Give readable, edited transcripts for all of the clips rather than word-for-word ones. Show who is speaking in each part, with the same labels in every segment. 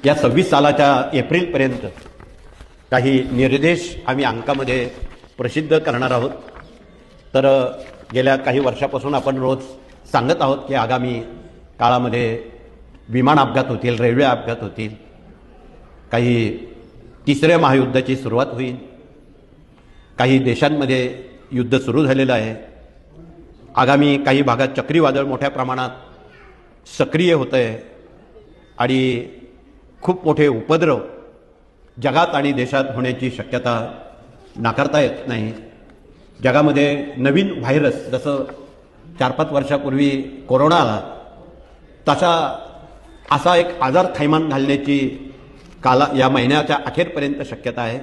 Speaker 1: या 26 सालाच्या एप्रिलपर्यंत काही निर्देश आम्ही अंकामध्ये प्रसिद्ध करणार आहोत। तर गेल्या काही वर्षापासून आपण रोज सांगत आहोत की आगामी काळामध्ये विमान अपघात होतील, रेल्वे अपघात होतील, काही तिसऱ्या महायुद्धाची सुरुवात होईल, काही देशांमध्ये युद्ध सुरू झालेलं आहे, आगामी काही भागात चक्रीवादळ मोठ्या प्रमाणात सक्रिय होतं आहे आणि खूप मोठे उपद्रव जगात आणि देशात होण्याची शक्यता नाकारता येत नाही। जगामध्ये नवीन व्हायरस जसं 4-5 वर्षापूर्वी कोरोना आला तसा असा एक आजार थैमान घालण्याची या महिन्याच्या अखेरपर्यंत शक्यता आहे।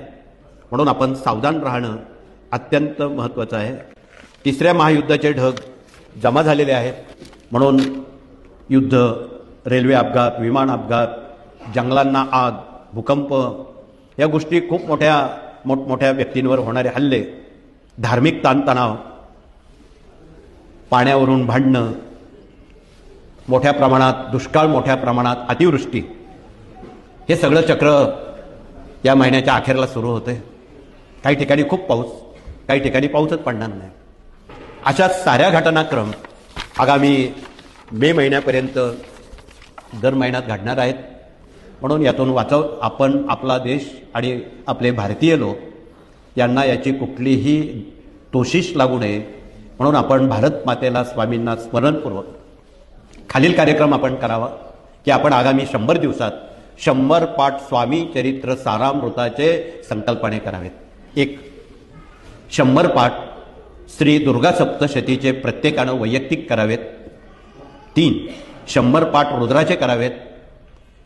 Speaker 1: म्हणून आपण सावधान राहणं अत्यंत महत्त्वाचं आहे। तिसऱ्या महायुद्धाचे ढग जमा झालेले आहेत, म्हणून युद्ध, रेल्वे अपघात, विमान अपघात, जंगलांना आग, भूकंप या गोष्टी खूप मोठमोठ्या व्यक्तींवर होणारे हल्ले, धार्मिक ताणतणाव, पाण्यावरून भांडणं, मोठ्या प्रमाणात दुष्काळ, मोठ्या प्रमाणात अतिवृष्टी, हे सगळं चक्र या महिन्याच्या अखेरला सुरू होते। काही ठिकाणी खूप पाऊस, काही ठिकाणी पाऊसच पडणार नाही। अशा साऱ्या घटनाक्रम आगामी मे महिन्यापर्यंत दर महिन्यात घडणार आहेत। म्हणून यातून आपण, आपला देश आणि आपले भारतीय लोक यांना याची कुठलीही तोशिष लागू नये म्हणून आपण भारत मातेला, स्वामींना स्मरणपूर्वक खालील कार्यक्रम आपण करावा की आपण आगामी 100 दिवसात 100 पाठ स्वामी चरित्र सारामृताचे संकल्पने करावेत। 1, 100 पाठ श्री दुर्गा सप्तशतीचे प्रत्येकानं वैयक्तिक करावेत। 3, 100 पाठ रुद्राचे करावेत।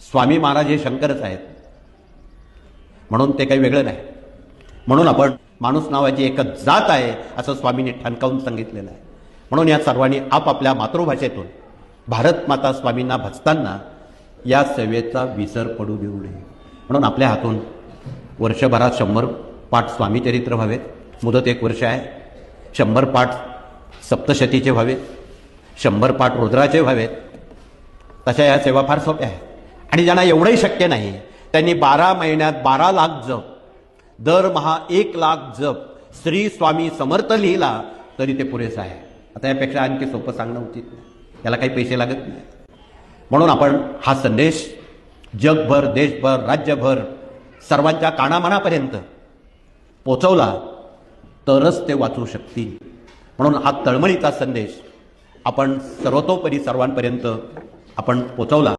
Speaker 1: स्वामी महाराज हे शंकरच आहेत म्हणून ते काही वेगळं नाही। म्हणून आपण माणूस नावाची एकच जात आहे असं स्वामींनी ठणकावून सांगितलेलं आहे। म्हणून या सर्वांनी आपापल्या मातृभाषेतून भारत माता स्वामींना भजताना या सेवेचा विसर पडू देऊ नये। म्हणून आपल्या हातून वर्षभरात 100 पाठ स्वामीचरित्र व्हावेत, मुदत 1 वर्ष आहे। 100 पाठ सप्तशतीचे व्हावेत, 100 पाठ रुद्राचे व्हावेत। तशा या सेवा फार सोप्या आहेत आणि ज्यांना एवढंही शक्य नाही त्यांनी 12 महिन्यात 12 लाख जप, दरमहा 1 लाख जप श्री स्वामी समर्थ लिहिला तरी ते पुरेसं आहे। आता यापेक्षा आणखी सोपं सांगणं उचित नाही, याला काही पैसे लागत नाही। म्हणून आपण हा संदेश जगभर, देशभर, राज्यभर सर्वांच्या कानामनापर्यंत पोचवला तरच ते वाचू शकतील। म्हणून हा तळमळीचा संदेश आपण सर्वतोपरी सर्वांपर्यंत आपण पोचवला